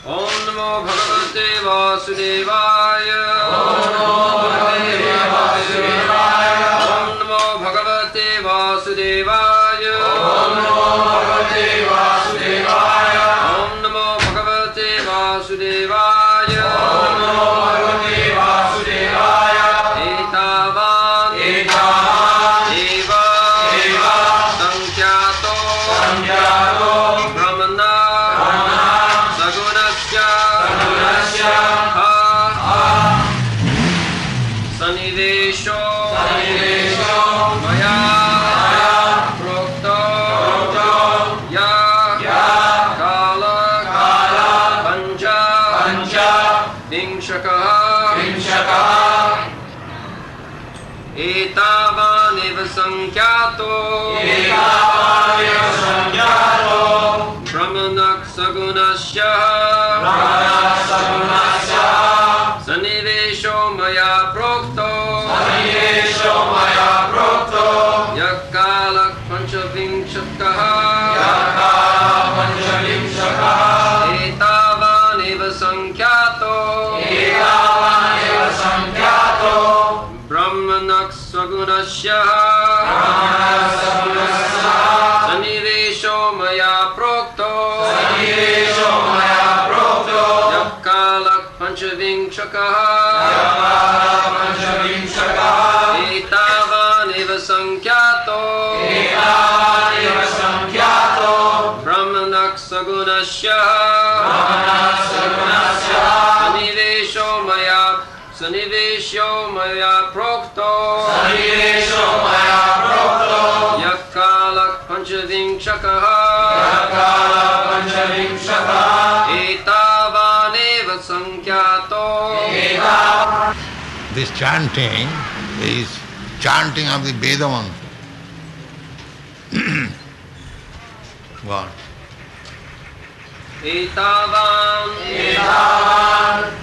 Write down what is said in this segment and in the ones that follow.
Om Namo Bhagavate Vasudevaya. Om Namo Bhagavate Vasudevaya. Om Namo Bhagavate Vasudevaya. Om Namo Bhagavate Vasudevaya. Om Namo Bhagavate Vasudevaya. Etavan Eva Sankyato Brahmana Sagunasya Sanivesho Maya Prokto Ya Kala Panja Vimshaka Etavaneva Sankyato Brahmanak Sagunasya Sanivesho Maya Prokto Yakala Panchavinshakaha Etavaneva Sankyato Brahmanak Sagunasya Sanivesho Maya Prokto Yakala Panchavinshakaha Etavaneva Sankyato Brahmanak Sagunasya Sanivesho Maya Prokto Yakala Panchavinshakaha Etavaneva Sankyato. This chanting is chanting of the Veda mantra. Go on. Etavan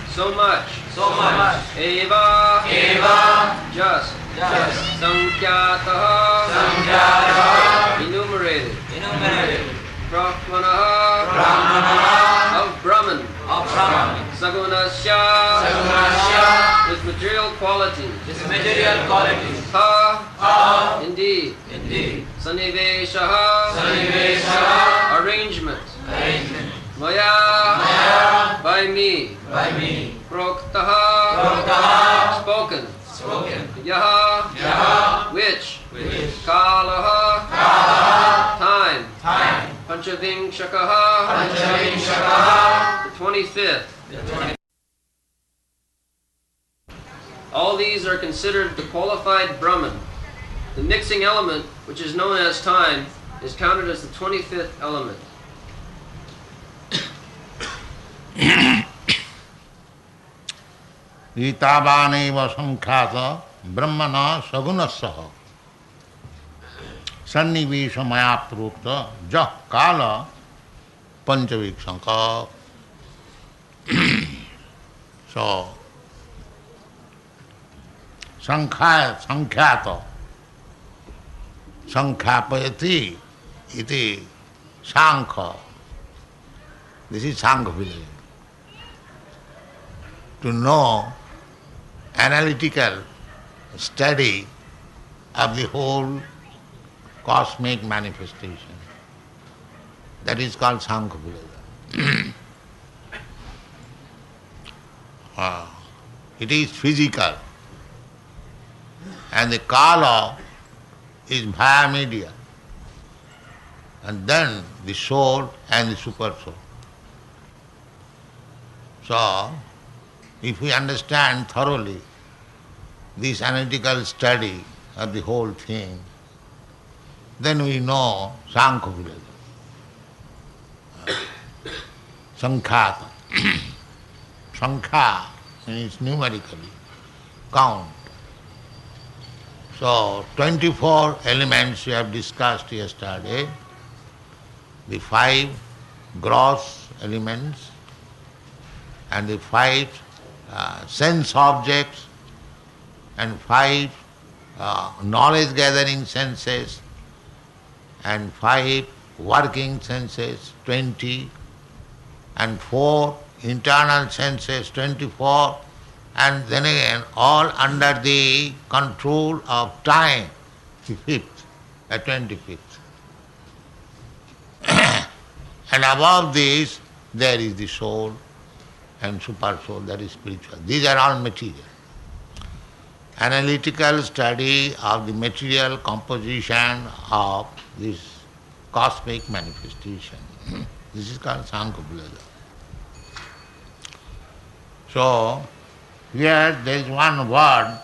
so much Eva just Sankyataha enumerated Brahmanaha of Brahman Sagunasya with material qualities Ha indeed Saniveshaha arrangement Maya by me Proktaha spoken Yaha which Kalaha time Panchavinshakaha the 25th. All these are considered the qualified Brahman. The mixing element, which is known as time, is counted as the 25th element. Itavaneva Sankhata Brahmana Sagunasya Sannivesha Maya Prokta Jah Kala Panchaviksanka. So, Sankhata Sankhapayati iti Sankha. This is Sankha village. To know analytical study of the whole cosmic manifestation. That is called Sankha village. It is physical. And the Kala is via media. And then the soul and the super soul. So, if we understand thoroughly this analytical study of the whole thing, then we know Sankha village. Sankhata. Sankha means numerically, count. So, 24 elements we have discussed yesterday, the 5 gross elements and the 5 sense objects and 5 knowledge gathering senses and 5 working senses, 20, and 4 internal senses 24, and then again all under the control of time, the fifth, 25th. And above this there is the soul and super soul, that is spiritual. These are all material. Analytical study of the material composition of this cosmic manifestation. This is called Sankhya. So, here there is one word,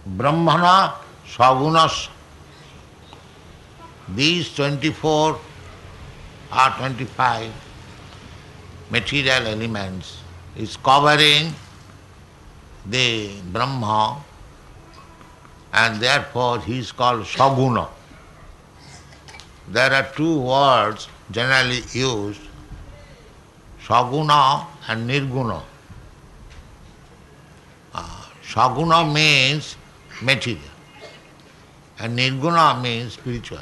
Brahmana Sagunas. These 24 or 25 material elements is covering the Brahma, and therefore he is called Saguna. There are two words generally used, Saguna and Nirguna. Saguna means material and Nirguna means spiritual.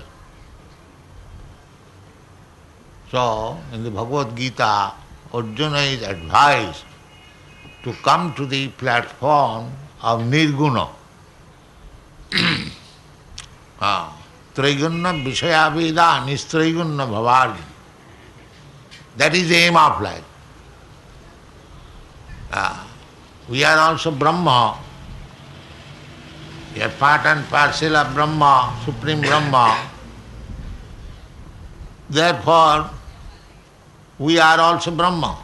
So, in the Bhagavad Gita, Arjuna is advised to come to the platform of Nirguna. Traigunna Vishaya Veda Nistraigunna Bhavarjuna. That is the aim of life. We are also Brahma. We are part and parcel of Brahma, Supreme Brahma. Therefore, we are also Brahma.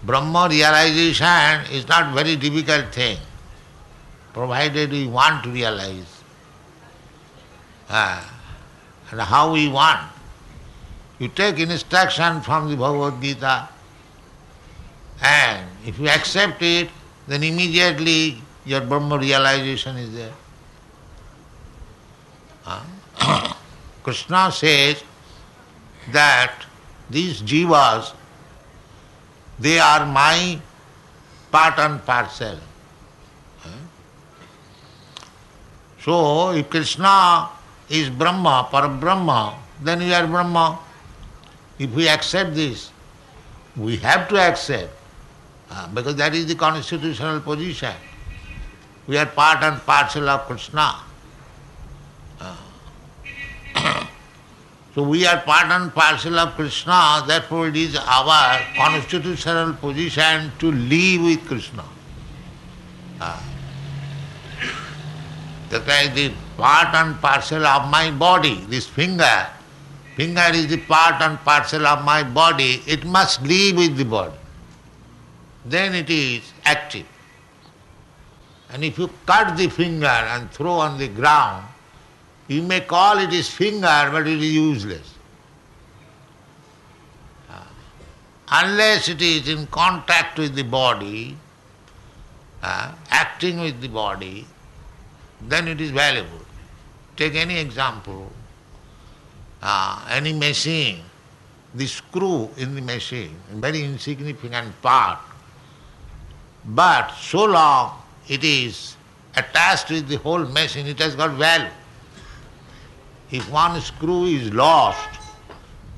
Brahma realization is not very difficult thing, provided we want to realize. And how we want. You take instruction from the Bhagavad Gita, and if you accept it, then immediately your Brahma realization is there. Krishna says that these jivas, they are my part and parcel. So, if Krishna is Brahma, Parabrahma, then we are Brahma. If we accept this, we have to accept, because that is the constitutional position. We are part and parcel of Krishna. So we are part and parcel of Krishna, therefore it is our constitutional position to live with Krishna. That is the part and parcel of my body, this finger. Finger is the part and parcel of my body, it must live with the body. Then it is active. And if you cut the finger and throw on the ground, you may call it is finger, but it is useless. Unless it is in contact with the body, acting with the body, then it is valuable. Take any example, any machine, the screw in the machine, a very insignificant part, but so long it is attached with the whole machine, it has got value. If one screw is lost,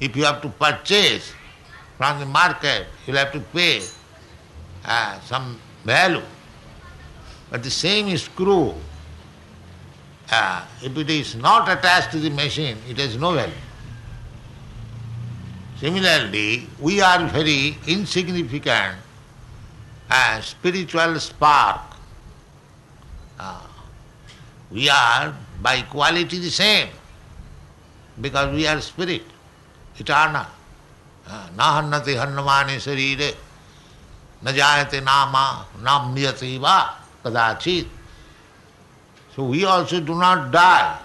if you have to purchase from the market, you will have to pay some value. But the same screw, if it is not attached to the machine, it has no value. Similarly, we are very insignificant spiritual spark. We are by quality the same, because we are spirit, eternal. Na hannati hannamani sarire, na jayate nama, na mriyate va kadachit. So we also do not die,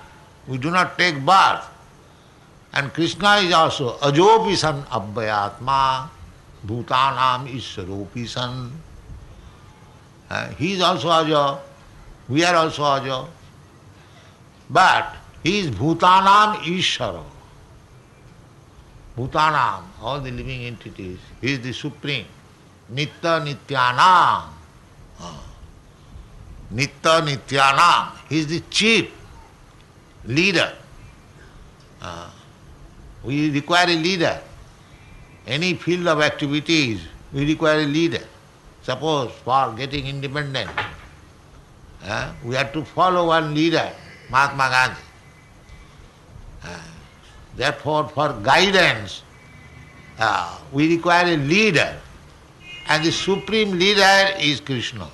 we do not take birth. And Krishna is also ajopi san abhyatma, bhutanam issaropi san. He is also ajo, we are also ajo. But he is bhutanam ishara. Bhutanam, all the living entities, he is the supreme. Nitya nityanam. Nitya nityanam, he is the chief leader. We require a leader. Any field of activities, we require a leader. Suppose for getting independent, we have to follow one leader, Mahatma Gandhi. Therefore, for guidance, we require a leader, and the supreme leader is Krishna.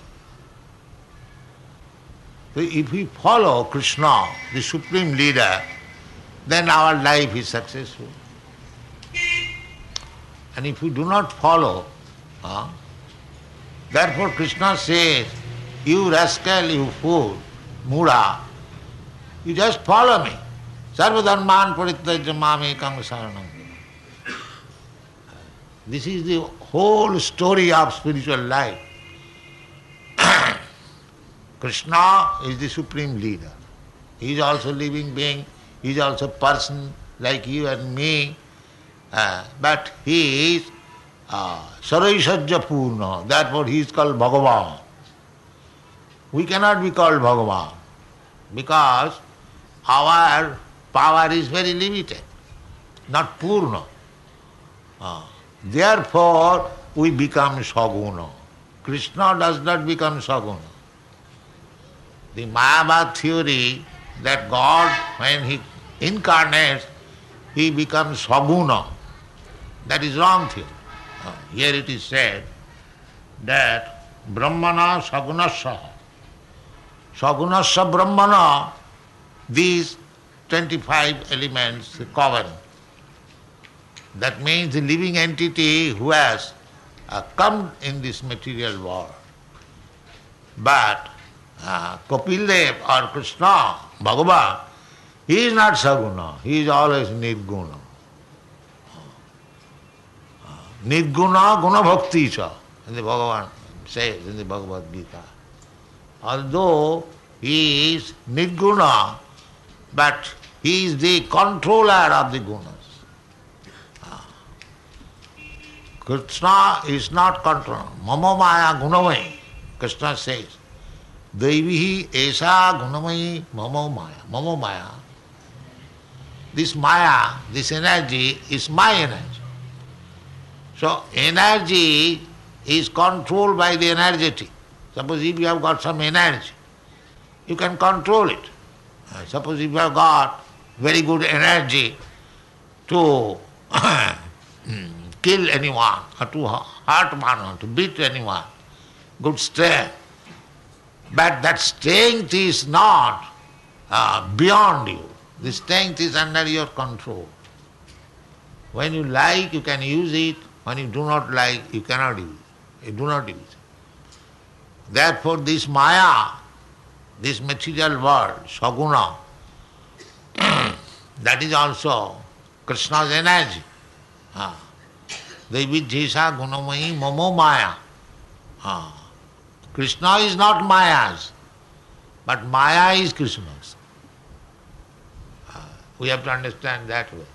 So if we follow Krishna, the supreme leader, then our life is successful. And if we do not follow, therefore Krishna says, you rascal, you fool, mudha, you just follow me. Sarva dharman parityajya mam ekam saranam. This is the whole story of spiritual life. Krishna is the supreme leader. He is also living being, he is also person like you and me, but he is Saraisajya Purna, therefore he is called Bhagavan. We cannot be called Bhagavan because our power is very limited, not Purna. Therefore we become Saguna. Krishna does not become Saguna. The Mayavad theory that God, when he incarnates, he becomes Saguna. That is wrong theory. Here it is said that Brahmana Sagunasya. Sagunasya Brahmana, these 25 elements cover. That means the living entity who has come in this material world. But Kapildev or Krishna, Bhagavan, he is not Saguna, he is always Nirguna. Nirguna Guna Bhakti cha, and the Bhagavan says in the Bhagavad Gita. Although he is Nirguna, but he is the controller of the gunas. Krishna is not controller. Mama Maya Gunamai, Krishna says. Devihi Esa Gunamai Mama Maya. Mama Maya. This Maya, this energy is my energy. So energy is controlled by the energetic. Suppose if you have got some energy, you can control it. Suppose if you have got very good energy to kill anyone, or to hurt one, or to beat anyone, good strength. But that strength is not beyond you. The strength is under your control. When you like, you can use it. When you do not like, you cannot use it. You do not use it. Therefore, this Maya, this material world, Saguna, that is also Krishna's energy. Devi Jesa Gunamayi Mamo Maya. Krishna is not Maya's, but Maya is Krishna's. We have to understand that way.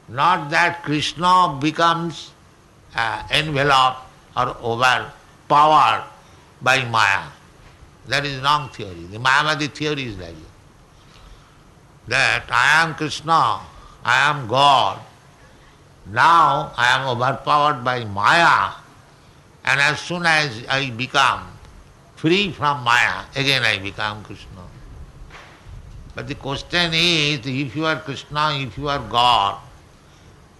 Not that Krishna becomes enveloped or overpowered by Maya. That is wrong theory. The Mayavadi theory is like that I am Krishna, I am God. Now I am overpowered by Maya, and as soon as I become free from Maya, again I become Krishna. But the question is, if you are Krishna, if you are God,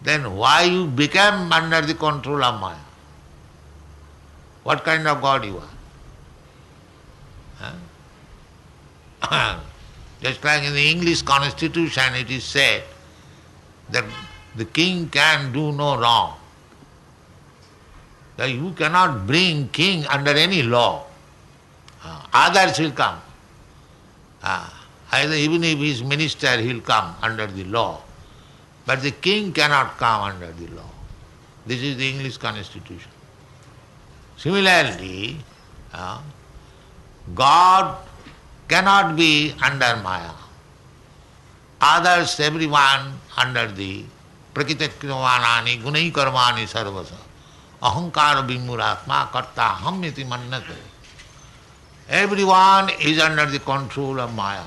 then why you became under the control of Maya? What kind of God you are? Just like in the English constitution it is said that the king can do no wrong. That you cannot bring king under any law. Others will come. Even if he is minister, he will come under the law. But the king cannot come under the law. This is the English constitution. Similarly, God cannot be under Maya. Others, everyone under the prakritakriyamanani gunai karmani sarvasa ahankara vimuratma karta hamyati mannate. Everyone is under the control of Maya.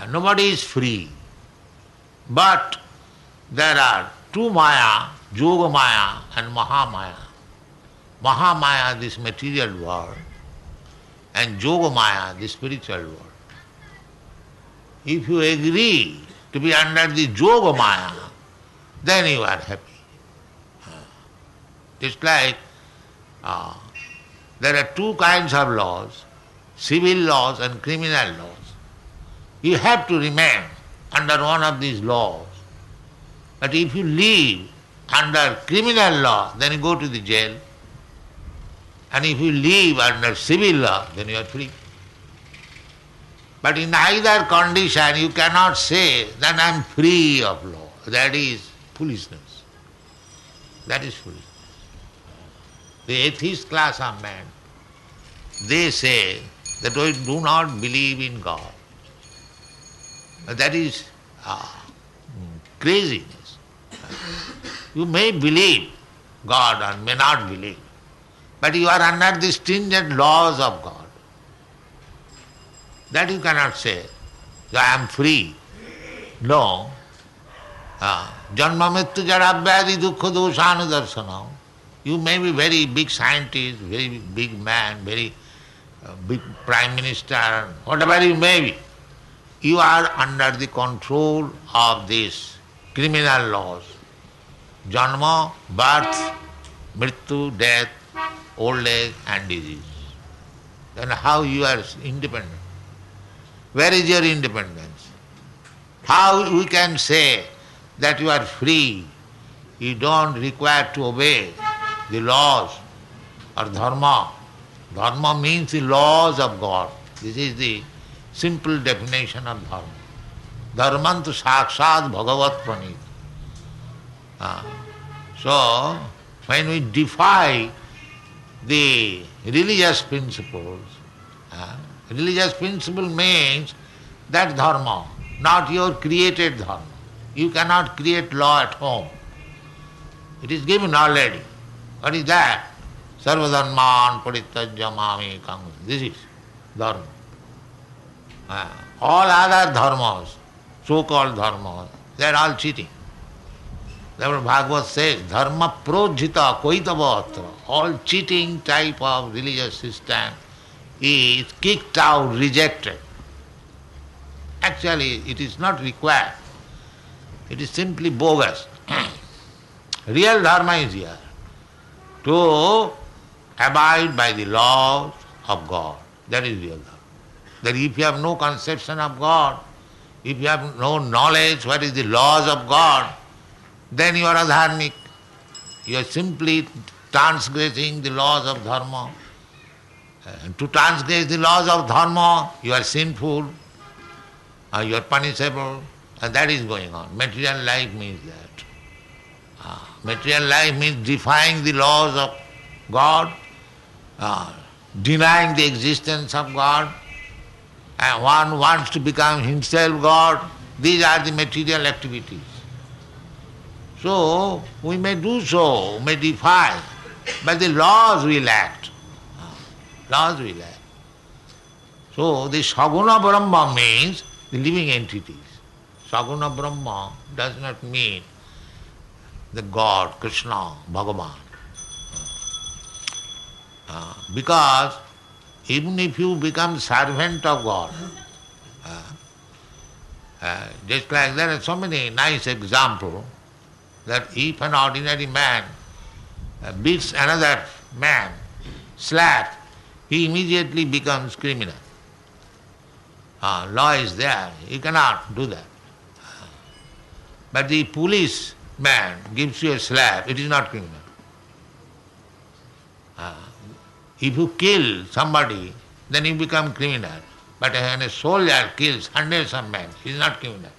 Nobody is free. But there are two Maya, Yoga Maya and Mahamaya. Mahamaya, this material world, and Yoga Maya, the spiritual world. If you agree to be under the Yoga Maya, then you are happy. Just like there are two kinds of laws, civil laws and criminal laws. You have to remain under one of these laws. But if you live under criminal law, then you go to the jail. And if you live under civil law, then you are free. But in either condition, you cannot say that I am free of law. That is foolishness. That is foolishness. The atheist class of men, they say that we do not believe in God. That is craziness. You may believe God or may not believe, but you are under the stringent laws of God. That you cannot say, I am free. No. Janma mrityu jara vyadi dukkha doshanu darsana. You may be very big scientist, very big man, very big prime minister, whatever you may be. You are under the control of these criminal laws. Janma, birth, mrityu, death, old age and disease. Then how you are independent? Where is your independence? How we can say that you are free? You don't require to obey the laws or dharma. Dharma means the laws of God. This is the simple definition of dharma. Dharmantu sakshat bhagavat pranit. So, when we defy the religious principles, religious principle means that dharma, not your created dharma. You cannot create law at home. It is given already. What is that? Sarvadharman parityajya mamekam. This is dharma. All other dharmas, so-called dharmas, they are all cheating. Therefore Bhagavad says, dharma projita koitavatra. All cheating type of religious system is kicked out, rejected. Actually, it is not required. It is simply bogus. Real dharma is here. To abide by the laws of God. That is real dharma. That if you have no conception of God, if you have no knowledge what is the laws of God, then you are adharmic. You are simply transgressing the laws of dharma. And to transgress the laws of dharma, you are sinful, you are punishable, and that is going on. Material life means that. Material life means defying the laws of God, denying the existence of God, and one wants to become himself God. These are the material activities. So, we may do so, may defy, but the laws will act. Laws will act. So, the Saguna Brahma means the living entities. Saguna Brahma does not mean the God, Krishna, Bhagavan. Because even if you become servant of God, just like there are so many nice examples that if an ordinary man beats another man, slaps, he immediately becomes criminal. Law is there, he cannot do that. But the police man gives you a slap, it is not criminal. If you kill somebody, then you become criminal. But when a soldier kills hundreds of men, he is not criminal.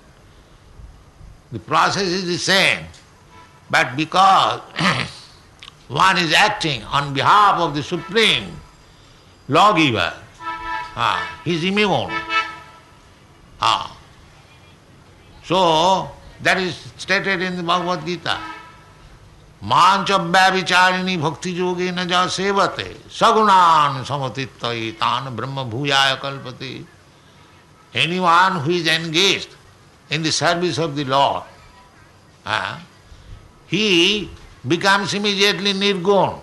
The process is the same. But because one is acting on behalf of the Supreme Lawgiver, he is immune. So, that is stated in the Bhagavad Gita. Mancha vyavicharini bhakti yogi na ja sevate sagunan samatitta tan brahma bhuyaya kalpati. Anyone who is engaged in the service of the Lord, he becomes immediately nirgun.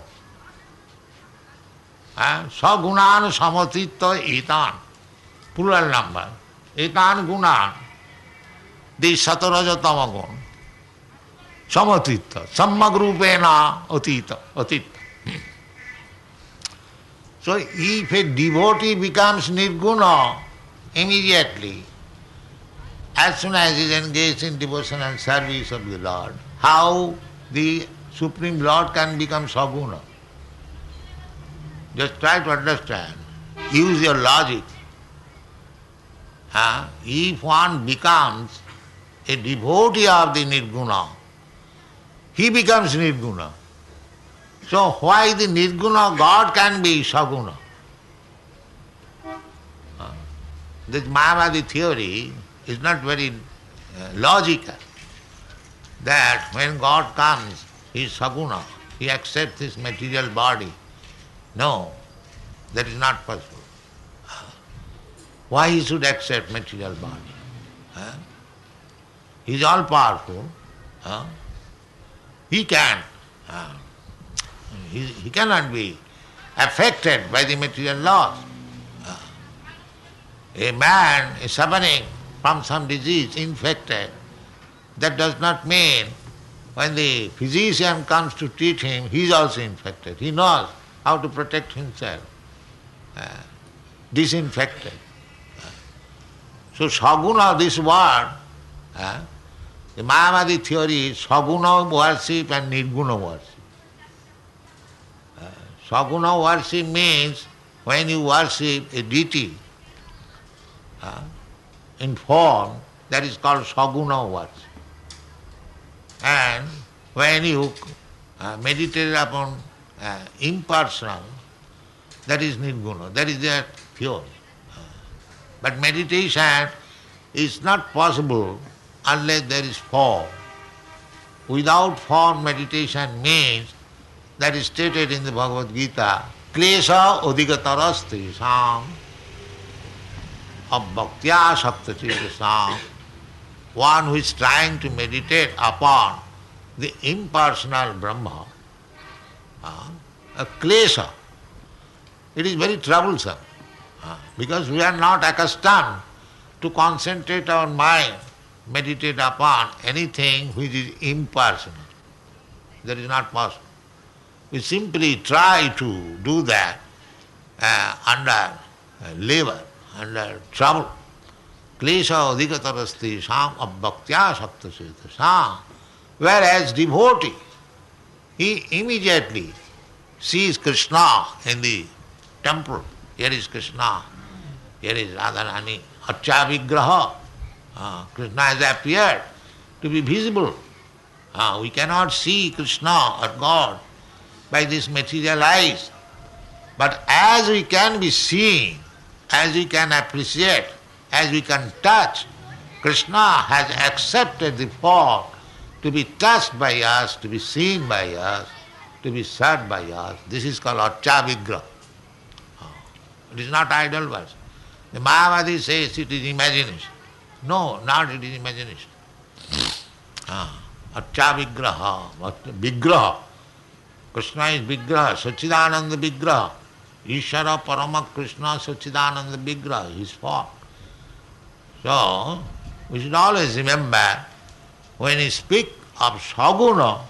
Sagunan samatitya etan, plural number. Etan gunan, the sataraja tamagun. Samatitya, sammagrupena atita. So if a devotee becomes nirguna immediately, as soon as he is engaged in devotional service of the Lord, how the Supreme Lord can become saguna? Just try to understand. Use your logic. If one becomes a devotee of the nirguna, he becomes nirguna. So why the nirguna God can be saguna? This Mayavadi theory is not very logical. That when God comes, he is saguna, he accepts his material body. No, that is not possible. Why he should accept material body? He is all powerful. He can. He cannot be affected by the material laws. A man is suffering from some disease, infected. That does not mean when the physician comes to treat him, he is also infected. He knows how to protect himself, disinfected. So saguna, this word, the Mayavadi theory is saguna worship and nirguna worship. Saguna worship means when you worship a deity in form, that is called saguna worship. And when you meditate upon impersonal, that is nirguna, that is their theory. But meditation is not possible unless there is form. Without form, meditation means, that is stated in the Bhagavad Gita, klesha odhigatarasti sam abhaktya saptachita. One who is trying to meditate upon the impersonal Brahma, a klesha, it is very troublesome because we are not accustomed to concentrate our mind, meditate upon anything which is impersonal. That is not possible. We simply try to do that under labor, under trouble. Klesha adhikatarasti sam abhaktya saptaseta sam. Whereas devotee, he immediately sees Krishna in the temple. Here is Krishna, here is Radharani, Archa Vigraha. Krishna has appeared to be visible. We cannot see Krishna or God by this material eyes. But as we can be seen, as we can appreciate, as we can touch, Krishna has accepted the form to be touched by us, to be seen by us, to be served by us. This is called Archa Vigraha. It is not idol worship. The Mayavadi says it is imagination. No, not it is imagination. Archa Vigraha, Vigraha. Krishna is Vigraha, Sachidananda Vigraha. Ishvara Parama Krishna Sachidananda Vigraha, his form. So, we should always remember, when we speak of Saguna,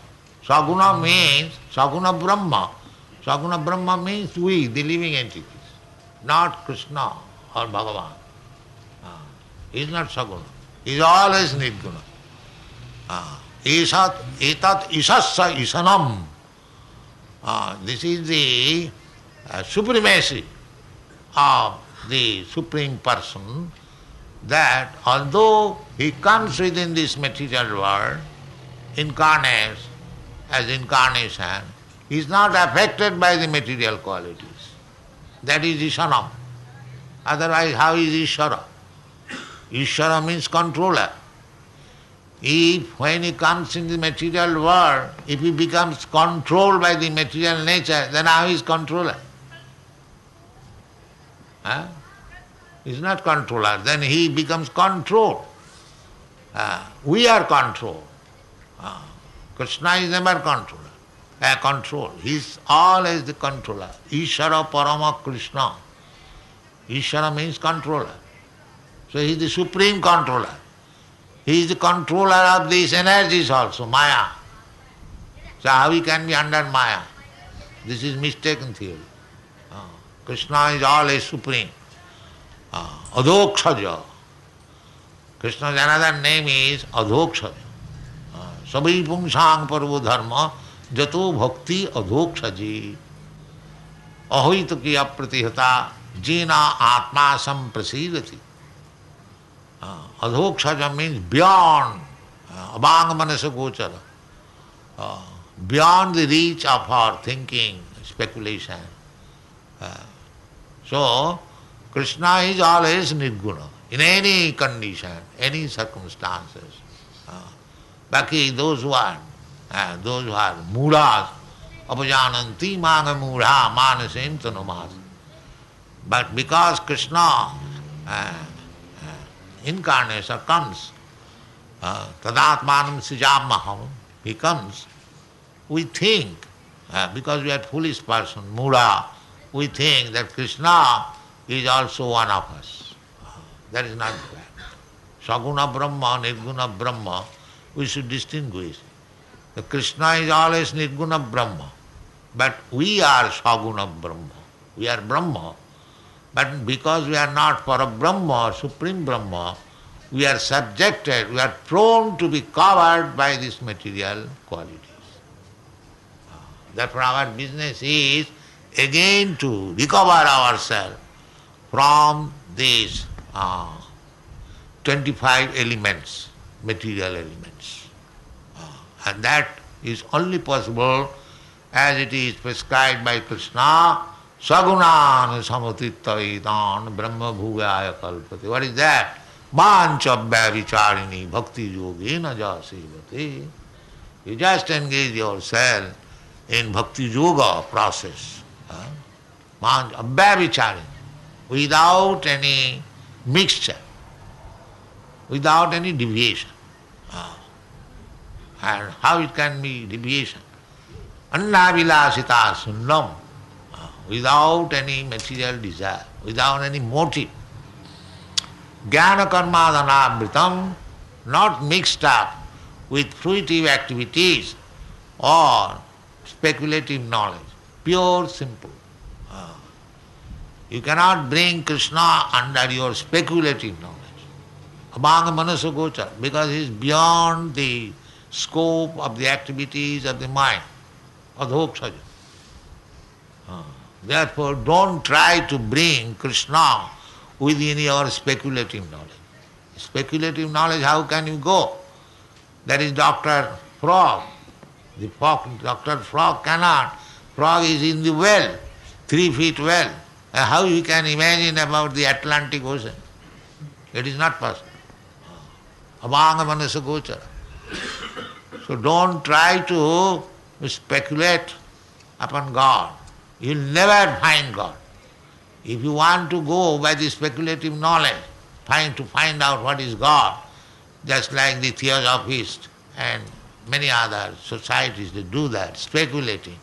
Saguna means Saguna Brahma. Saguna Brahma means we, the living entities, not Krishna or Bhagavan. He is not Saguna. He is always Nirguna. Etat isassa isanam. This is the supremacy of the Supreme Person, that although he comes within this material world, incarnates as incarnation, he is not affected by the material qualities. That is Ishanam. Otherwise, how is Ishvara? Ishvara means controller. If when he comes in the material world, if he becomes controlled by the material nature, then how is controller? He is not controller, then he becomes controlled. We are controlled. Krishna is never controller. control. He is always the controller. Ishara Parama Krishna. Ishara means controller. So he is the supreme controller. He is the controller of these energies also, Maya. So how he can be under Maya? This is mistaken theory. Krishna is always supreme. Adhokshaja. Krishna's another name is Adhokshaja. Sabai pungsang parvo dharma jato bhakti adhokshaji. Ahoita ki apratihata jina atma samprasidati. Adhokshaja means beyond, abhang manasa gochara. Beyond the reach of our thinking, speculation. So, Krishna is always nirguna, in any condition, any circumstances. Baki, those who are mudas, apajananti manga mudha manasim tanumas. But because Krishna incarnation comes, tadatmanam sijamaham, he comes, we think, because we are foolish person, mudha, we think that Krishna is also one of us. That is not the fact. Saguna Brahma, Nirguna Brahma, we should distinguish. The Krishna is always Nirguna Brahma, but we are Saguna Brahma. We are Brahma, but because we are not for a Brahma, Supreme Brahma, we are subjected, we are prone to be covered by these material qualities. Therefore our business is again to recover ourselves from these 25 elements, material elements. And that is only possible as it is prescribed by Krishna, Sagunan samatittaitan brahma bhugaya kalpati. What is that? Manchabhya vicharini bhakti yogena jasevati. You just engage yourself in bhakti yoga process. Abhya vicharini, without any mixture, without any deviation. And how it can be deviation? Annavilasita sunnam, without any material desire, without any motive. Jnana karmadhanamritam, not mixed up with fruitive activities or speculative knowledge. Pure, simple. You cannot bring Krishna under your speculative knowledge. Abhanga manasa gochara, because he is beyond the scope of the activities of the mind. Adhokshaja. Therefore, don't try to bring Krishna within your speculative knowledge. Speculative knowledge, how can you go? That is Dr. Frog. The Dr. Frog cannot. Frog is in the well, 3 feet well. How you can imagine about the Atlantic Ocean? It is not possible. Abhanga manasa gochara. So don't try to speculate upon God. You will never find God. If you want to go by the speculative knowledge, to find out what is God, just like the Theosophists and many other societies, they do that, speculating.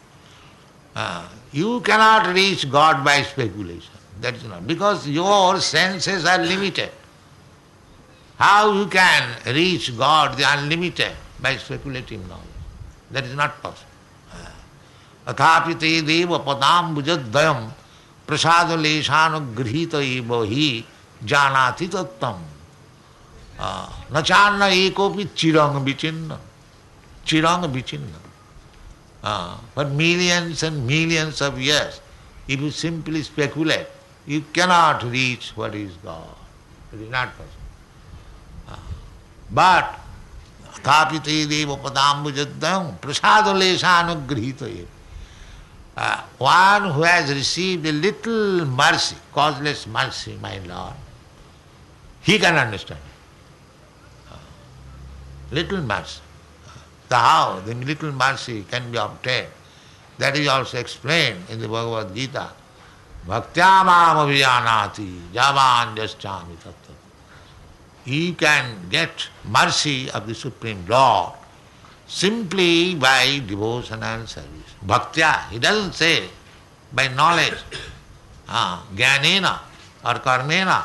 You cannot reach God by speculation. That is not, because your senses are limited. How you can reach God, the unlimited, by speculative knowledge? That is not possible. Athapite deva padam bujadayam prasada leshanugrihita eva hi janati tattam nachanna ekopi chirang vichinna. Chirang vichinna. For millions and millions of years, if you simply speculate, you cannot reach what is God. It is not possible. But Thapite deva padambujadam prasada leshanugrihita. One who has received a little mercy, causeless mercy, my Lord, he can understand. Little mercy. How the little mercy can be obtained, that is also explained in the Bhagavad Gita. Bhaktyamam avijanati javan jaschami tattva. You can get mercy of the Supreme Lord simply by devotion and service. Bhaktya, he doesn't say by knowledge, jnanena or karmena,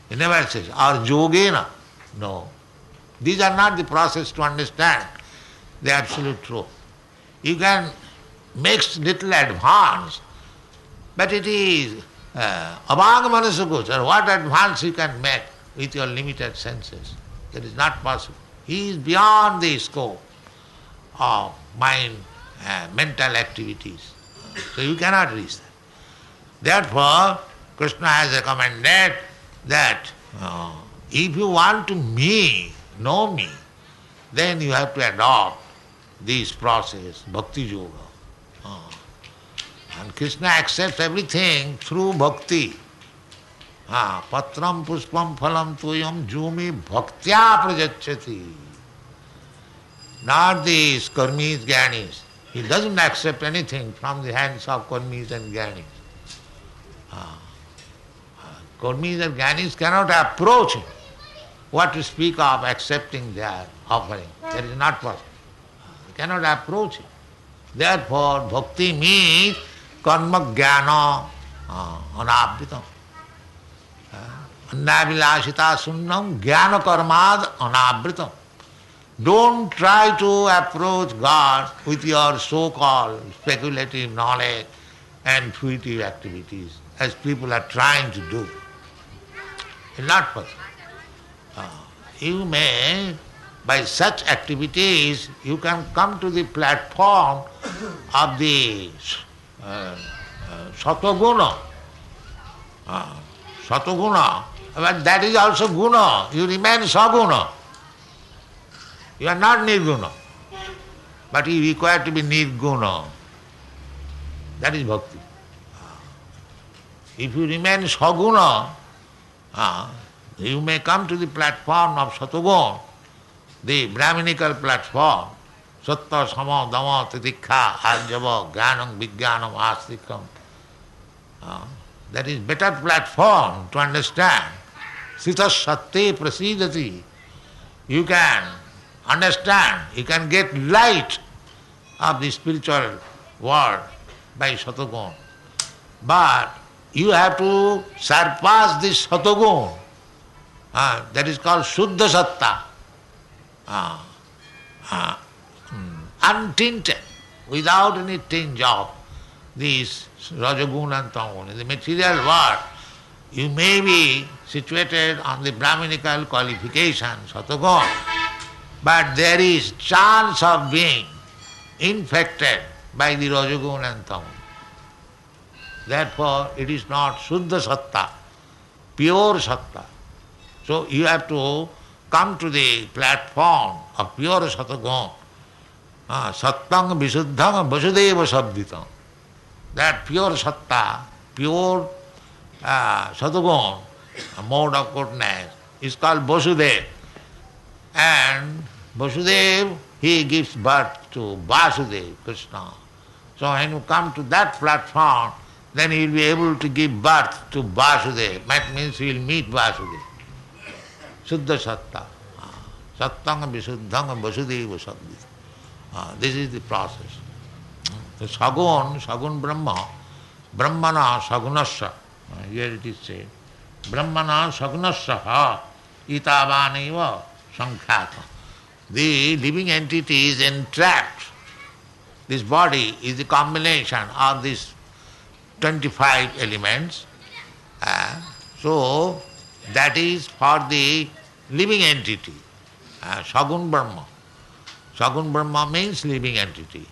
he never says, or yogena. No. These are not the process to understand the absolute truth. You can make little advance, but it is abhagamana sugochara. What advance you can make with your limited senses? That is not possible. He is beyond the scope of mind, mental activities. So you cannot reach that. Therefore, Krishna has recommended that if you want to know me, then you have to adopt this process, bhakti yoga. And Krishna accepts everything through bhakti. Patram puspam phalam tuyam jumi bhaktya prajachyati. Not these karmis, jnanis. He doesn't accept anything from the hands of karmis and jnanis. Karmis and jnanis cannot approach him. What to speak of accepting their offering? That is not possible. They cannot approach him. Therefore, bhakti means karma jnana anabhitam. Annavilashita sunnam jnana karmad anabhitam. Don't try to approach God with your so-called speculative knowledge and fruitive activities, as people are trying to do. It's not possible. You may, by such activities, you can come to the platform of the satoguna. Satoguna, but that is also guna. You remain saguna. You are not nirguna, but you require to be nirguna. That is bhakti. If you remain saguna, you may come to the platform of Satogun, the Brahminical platform, Sattva, Sama, Dama, Titikha, Arjava, Jnanam, Vijnanam, Astikam. That is better platform to understand. Sita Satte Prasidati. You can understand, you can get light of the spiritual world by Satogun. But you have to surpass this Satogun. That is called Shuddha Satta. Untinted, without any tinge of this Rajagun and Tamun. In the material world, you may be situated on the Brahminical qualification, Satogun, but there is chance of being infected by the Rajagun and Tamun. Therefore, it is not Shuddha Satta, pure Satta. So you have to come to the platform of pure Satagun. Sattang Visuddhang Vasudeva Sabditam. That pure Satta, pure Satagun, mode of goodness, is called Vasudeva. And Vasudeva, he gives birth to Vasudeva, Krishna. So when you come to that platform, then he will be able to give birth to Vasudeva. That means he will meet Vasudeva. Shuddha Satta. Sattanga Visuddhanga Vasudeva Sabdita. This is the process. The Sagun Brahma, Brahmana Sagunasya. Here it is said. Brahmana Sagunasya itavaneva sankhata. The living entity is entrapped. This body is the combination of these 25 elements. So that is for the living entity. Sagun Brahma. Sagun Brahma means living entity.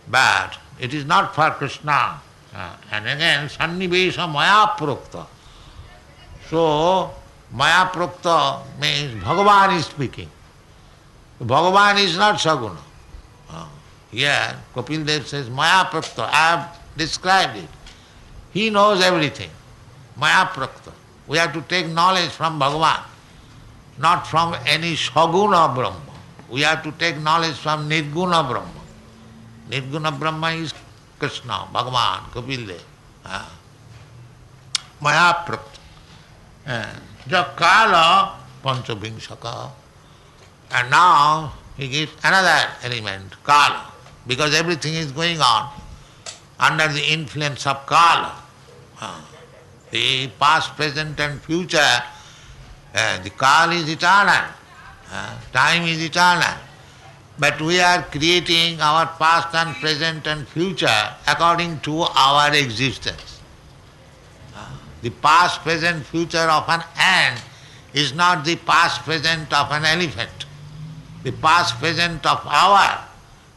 But it is not for Krishna. And again, Sannivesha Maya Prokta. So, Maya Prokta means Bhagavan is speaking. Bhagavan is not Saguna. Here, Kapil Dev says Maya Prokta. I have described it. He knows everything. Maya Prokta. We have to take knowledge from Bhagavan, not from any Saguna Brahma. We have to take knowledge from Nirguna Brahma. Nirguna Brahma is Krishna, Bhagavan, Kapil Dev. Maya Prokta. Jakala Panchavinshaka. And now he gives another element, Kala, because everything is going on under the influence of Kala. The past, present and future, the Kala is eternal, time is eternal. But we are creating our past and present and future according to our existence. The past, present, future of an ant is not the past, present of an elephant. The past, present of hour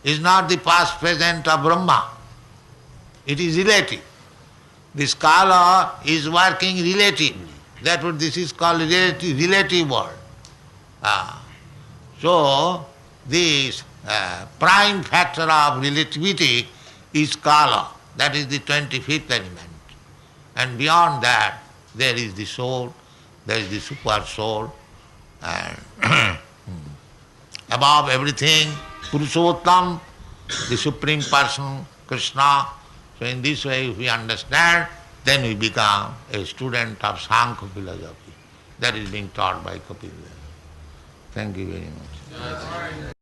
is not the past, present of Brahma. It is relative. This Kala is working relatively. Therefore this is called relative world. So this prime factor of relativity is Kala. That is the 25th element. And beyond that, there is the soul, there is the super soul, and above everything, Purushottam, the Supreme Person, Krishna. So in this way, if we understand, then we become a student of Sankhya philosophy. That is being taught by Kapila. Thank you very much.